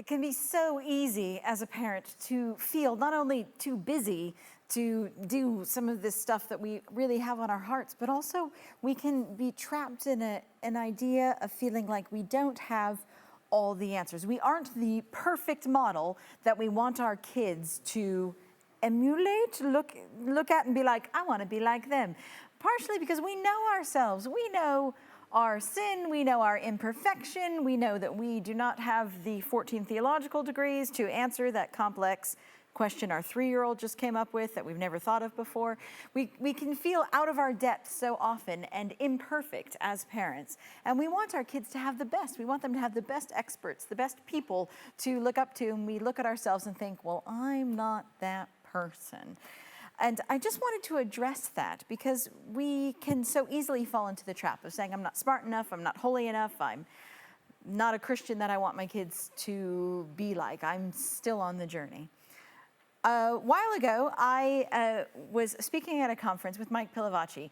it can be so easy as a parent to feel not only too busy to do some of this stuff that we really have on our hearts, but also we can be trapped in an idea of feeling like we don't have all the answers. We aren't the perfect model that we want our kids to emulate, look at and be like, I want to be like them. Partially because we know ourselves. We know our sin, we know our imperfection, we know that we do not have the 14 theological degrees to answer that complex question our 3-year-old just came up with that we've never thought of before. We can feel out of our depth so often and imperfect as parents. And we want our kids to have the best. We want them to have the best experts, the best people to look up to. And we look at ourselves and think, well, I'm not that person. And I just wanted to address that because we can so easily fall into the trap of saying, I'm not smart enough, I'm not holy enough, I'm not a Christian that I want my kids to be like. I'm still on the journey. A while ago, I was speaking at a conference with Mike Pilavachi.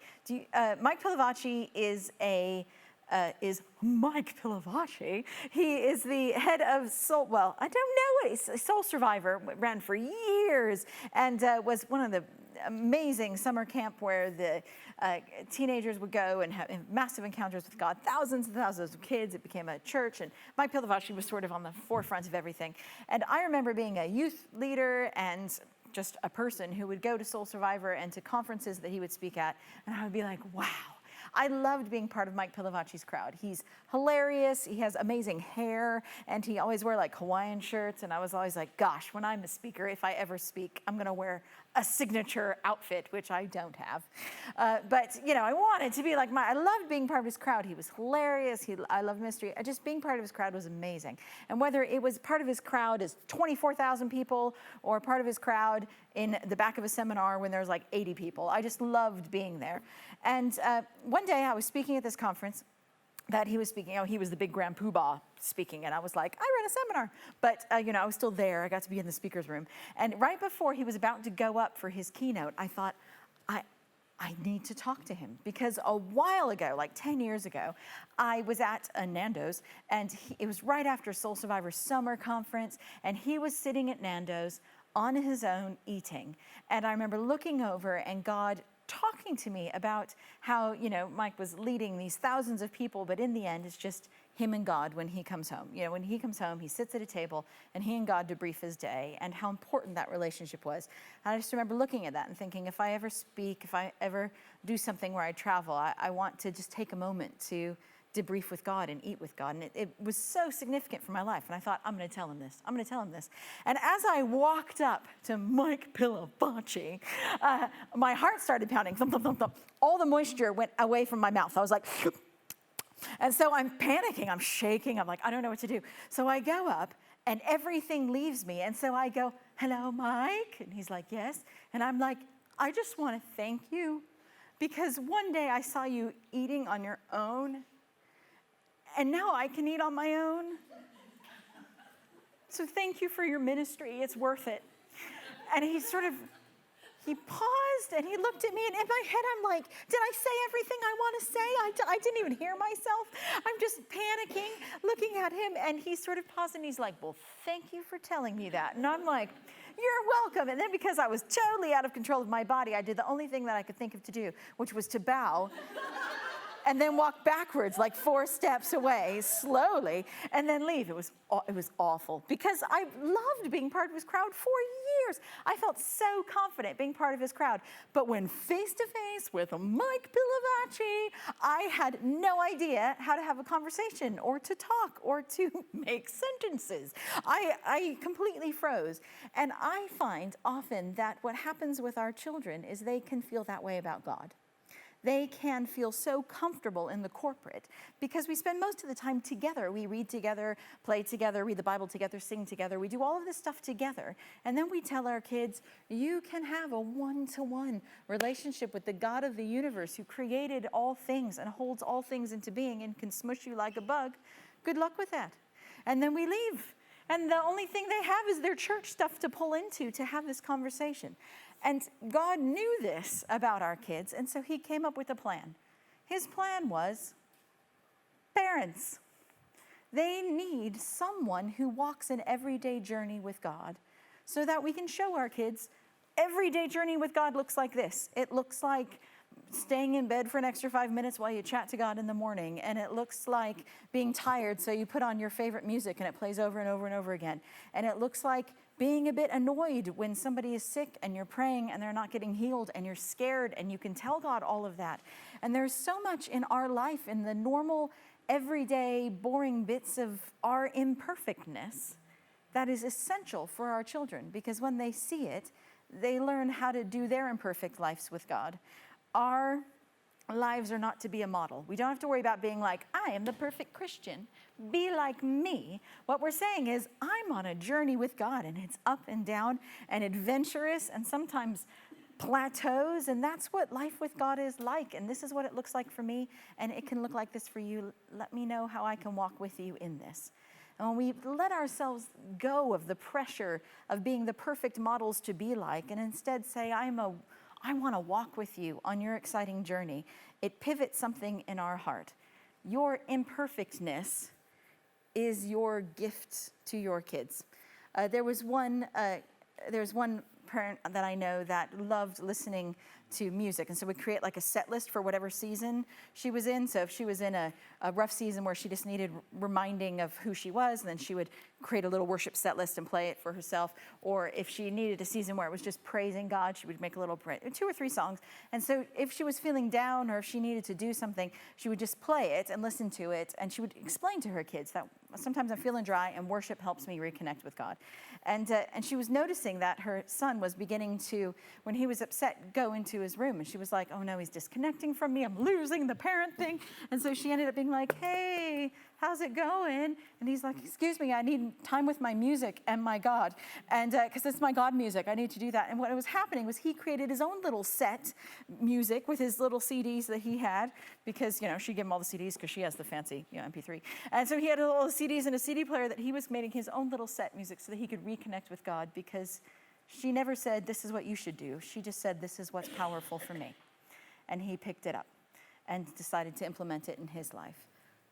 Mike Pilavachi is Mike Pilavachi. He is the head of Soul, well, I don't know, he's a Soul Survivor, ran for years, and was one of the amazing summer camp where the teenagers would go and have massive encounters with God, thousands and thousands of kids. It became a church, and Mike Pilavachi was sort of on the forefront of everything. And I remember being a youth leader and just a person who would go to Soul Survivor and to conferences that he would speak at, and I would be like, wow. I loved being part of Mike Pilavachi's crowd. He's hilarious, he has amazing hair, and he always wore like Hawaiian shirts, and I was always like, gosh, when I'm a speaker, if I ever speak, I'm gonna wear a signature outfit, which I don't have. But you know, I wanted to be like I loved being part of his crowd. He was hilarious, I love mystery. Just being part of his crowd was amazing. And whether it was part of his crowd is 24,000 people, or part of his crowd in the back of a seminar when there's like 80 people, I just loved being there. And one day I was speaking at this conference that he was speaking, he was the big grand poobah speaking, and I was like, I ran a seminar, but I was still there. I got to be in the speaker's room. And right before he was about to go up for his keynote, I thought, I need to talk to him, because a while ago, like 10 years ago, I was at a Nando's, and it was right after Soul Survivor Summer Conference, and he was sitting at Nando's on his own eating. And I remember looking over and God talking to me about how, Mike was leading these thousands of people, but in the end, it's just him and God when he comes home. When he comes home, he sits at a table and he and God debrief his day, and how important that relationship was. And I just remember looking at that and thinking, if I ever speak, if I ever do something where I travel, I want to just take a moment to debrief with God and eat with God. And it was so significant for my life. And I thought, I'm going to tell him this. I'm going to tell him this. And as I walked up to Mike Pilavachi, my heart started pounding. Thump, thump, thump, thump. All the moisture went away from my mouth. I was like, and so I'm panicking. I'm shaking. I'm like, I don't know what to do. So I go up and everything leaves me. And so I go, hello, Mike. And he's like, yes. And I'm like, I just want to thank you, because one day I saw you eating on your own, and now I can eat on my own. So thank you for your ministry. It's worth it. And he paused and he looked at me, and in my head I'm like, did I say everything I want to say? I didn't even hear myself. I'm just panicking, looking at him, and he sort of paused and he's like, well, thank you for telling me that. And I'm like, you're welcome. And then because I was totally out of control of my body, I did the only thing that I could think of to do, which was to bow and then walk backwards like 4 steps away slowly and then leave. It was awful, because I loved being part of his crowd for years. I felt so confident being part of his crowd. But when face to face with Mike Pilavachi, I had no idea how to have a conversation or to talk or to make sentences. I completely froze. And I find often that what happens with our children is they can feel that way about God. They can feel so comfortable in the corporate because we spend most of the time together. We read together, play together, read the Bible together, sing together. We do all of this stuff together. And then we tell our kids, you can have a one-to-one relationship with the God of the universe who created all things and holds all things into being and can smush you like a bug. Good luck with that. And then we leave. And the only thing they have is their church stuff to pull into to have this conversation. And God knew this about our kids, and so he came up with a plan. His plan was parents. They need someone who walks an everyday journey with God so that we can show our kids everyday journey with God looks like this. It looks like staying in bed for an extra 5 minutes while you chat to God in the morning. And it looks like being tired, so you put on your favorite music and it plays over and over and over again. And it looks like being a bit annoyed when somebody is sick and you're praying and they're not getting healed and you're scared and you can tell God all of that. And there's so much in our life, in the normal, everyday, boring bits of our imperfectness that is essential for our children, because when they see it, they learn how to do their imperfect lives with God. Our lives are not to be a model. We don't have to worry about being like, I am the perfect Christian. Be like me. What we're saying is, I'm on a journey with God, and it's up and down and adventurous and sometimes plateaus, and that's what life with God is like. And this is what it looks like for me, and it can look like this for you. Let me know how I can walk with you in this. And when we let ourselves go of the pressure of being the perfect models to be like, and instead say, I want to walk with you on your exciting journey, it pivots something in our heart. Your imperfectness is your gift to your kids. There's one parent that I know that loved listening to music, and so would create like a set list for whatever season she was in. So if she was in a rough season where she just needed reminding of who she was, then she would create a little worship set list and play it for herself. Or if she needed a season where it was just praising God, she would make a little 2 or 3 songs. And so if she was feeling down or if she needed to do something, she would just play it and listen to it, and she would explain to her kids that sometimes I'm feeling dry and worship helps me reconnect with God. And she was noticing that her son was beginning to, when he was upset, go into his room. And she was like, oh no, he's disconnecting from me. I'm losing the parent thing. And so she ended up being like, hey, how's it going? And he's like, excuse me, I need time with my music and my God. And because it's my God music, I need to do that. And what was happening was he created his own little set music with his little CDs that he had, because, she gave him all the CDs because she has the fancy, MP3. And so he had all the CDs and a CD player that he was making his own little set music so that he could reconnect with God, because she never said, this is what you should do. She just said, this is what's powerful for me. And he picked it up and decided to implement it in his life.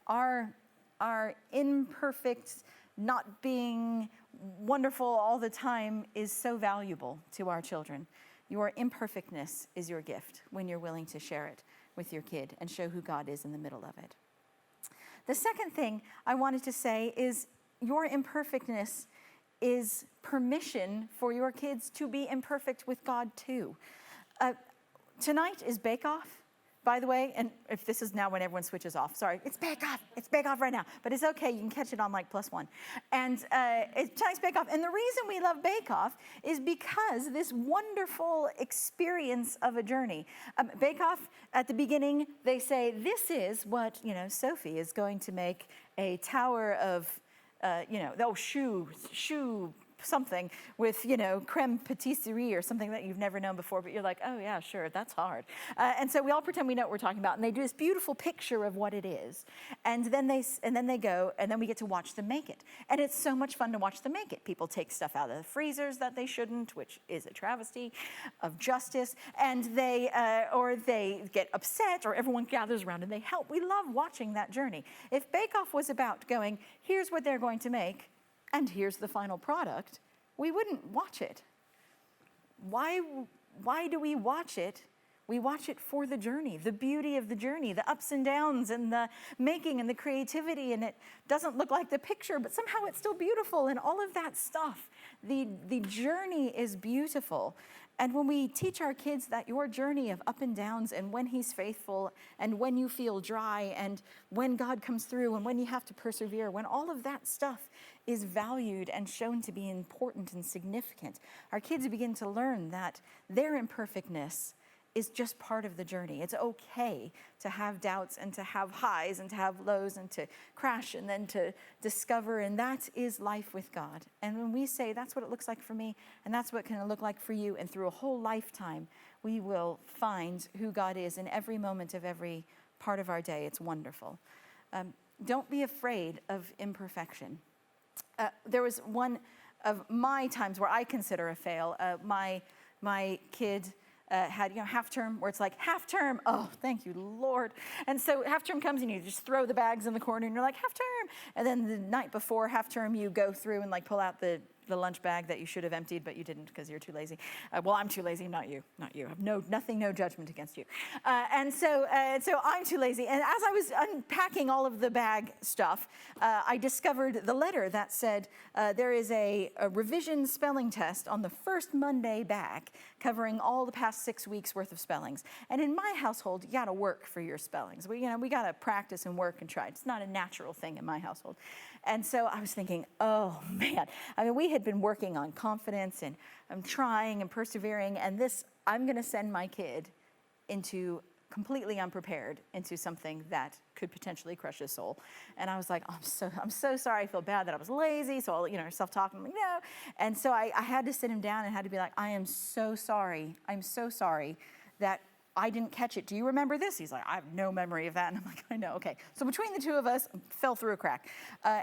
Our imperfect, not being wonderful all the time is so valuable to our children. Your imperfectness is your gift when you're willing to share it with your kid and show who God is in the middle of it. The second thing I wanted to say is your imperfectness is permission for your kids to be imperfect with God too. Tonight is Bake Off, by the way, and if this is now when everyone switches off, sorry, it's Bake Off right now, but it's okay, you can catch it on like +1. And tonight's Bake Off, and the reason we love Bake Off is because this wonderful experience of a journey. Bake Off, at the beginning, they say, this is what, Sophie is going to make a tower of shoe something with, creme patisserie or something that you've never known before, but you're like, oh yeah, sure, that's hard. And so we all pretend we know what we're talking about, and they do this beautiful picture of what it is. And then they go, and then we get to watch them make it. And it's so much fun to watch them make it. People take stuff out of the freezers that they shouldn't, which is a travesty of justice, and they get upset, or everyone gathers around and they help. We love watching that journey. If Bake Off was about going, here's what they're going to make, and here's the final product, we wouldn't watch it. Why do we watch it? We watch it for the journey, the beauty of the journey, the ups and downs and the making and the creativity, and it doesn't look like the picture, but somehow it's still beautiful and all of that stuff. The journey is beautiful. And when we teach our kids that your journey of up and downs, and when he's faithful, and when you feel dry, and when God comes through, and when you have to persevere, when all of that stuff is valued and shown to be important and significant, our kids begin to learn that their imperfectness is just part of the journey. It's okay to have doubts and to have highs and to have lows and to crash and then to discover, and that is life with God. And when we say that's what it looks like for me and that's what it can look like for you, and through a whole lifetime, we will find who God is in every moment of every part of our day. It's wonderful. Don't be afraid of imperfection. There was one of my times where I consider a fail. My kid had, half term, where it's like, half term, oh, thank you, Lord. And so half term comes and you just throw the bags in the corner and you're like, half term. And then the night before half term, you go through and like pull out the lunch bag that you should have emptied, but you didn't because you're too lazy. Well, I'm too lazy, not you. I have no judgment against you. And so I'm too lazy. And as I was unpacking all of the bag stuff, I discovered the letter that said there is a revision spelling test on the first Monday back covering all the past 6 weeks worth of spellings. And in my household, you gotta work for your spellings. We gotta practice and work and try. It's not a natural thing in my household. And so I was thinking, oh man, I mean, we had been working on confidence and I'm trying and persevering, and this, I'm gonna send my kid into completely unprepared into something that could potentially crush his soul. And I was like, oh, I'm so sorry. I feel bad that I was lazy. So I'll, self-talk. I'm like, no. And so I had to sit him down and had to be like, I am so sorry. I'm so sorry that I didn't catch it. Do you remember this? He's like, I have no memory of that. And I'm like, I know. Okay. So between the two of us, fell through a crack.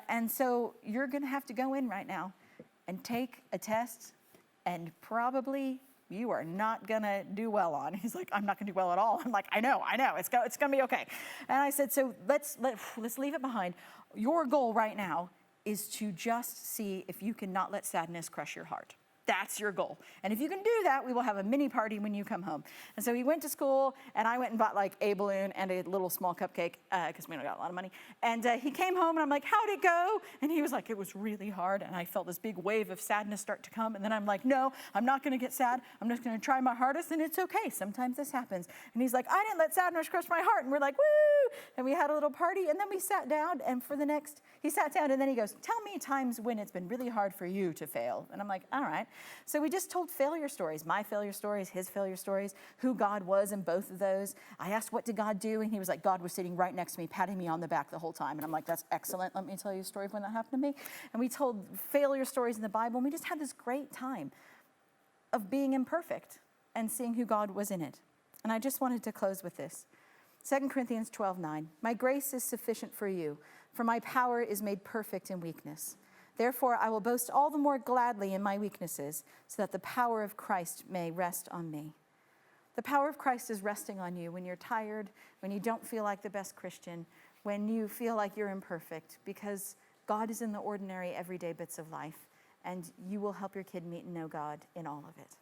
And so you're going to have to go in right now and take a test, and probably you are not gonna do well on. He's like, I'm not gonna do well at all. I'm like, I know, it's gonna be okay. And I said, so let's leave it behind. Your goal right now is to just see if you can not let sadness crush your heart. That's your goal. And if you can do that, we will have a mini party when you come home. And so he went to school, and I went and bought like a balloon and a little small cupcake, because we don't got a lot of money. And he came home, and I'm like, how'd it go? And he was like, it was really hard. And I felt this big wave of sadness start to come. And then I'm like, no, I'm not gonna get sad. I'm just gonna try my hardest, and it's okay. Sometimes this happens. And he's like, I didn't let sadness crush my heart. And we're like, woo! And we had a little party, and then we sat down, and he sat down, and then he goes, tell me times when it's been really hard for you to fail. And I'm like, all right. So we just told failure stories, my failure stories, his failure stories, who God was in both of those. I asked, what did God do? And he was like, God was sitting right next to me, patting me on the back the whole time. And I'm like, that's excellent. Let me tell you a story of when that happened to me. And we told failure stories in the Bible, and we just had this great time of being imperfect and seeing who God was in it. And I just wanted to close with this. 2 Corinthians 12:9, my grace is sufficient for you, for my power is made perfect in weakness. Therefore, I will boast all the more gladly in my weaknesses, so that the power of Christ may rest on me. The power of Christ is resting on you when you're tired, when you don't feel like the best Christian, when you feel like you're imperfect, because God is in the ordinary, everyday bits of life, and you will help your kid meet and know God in all of it.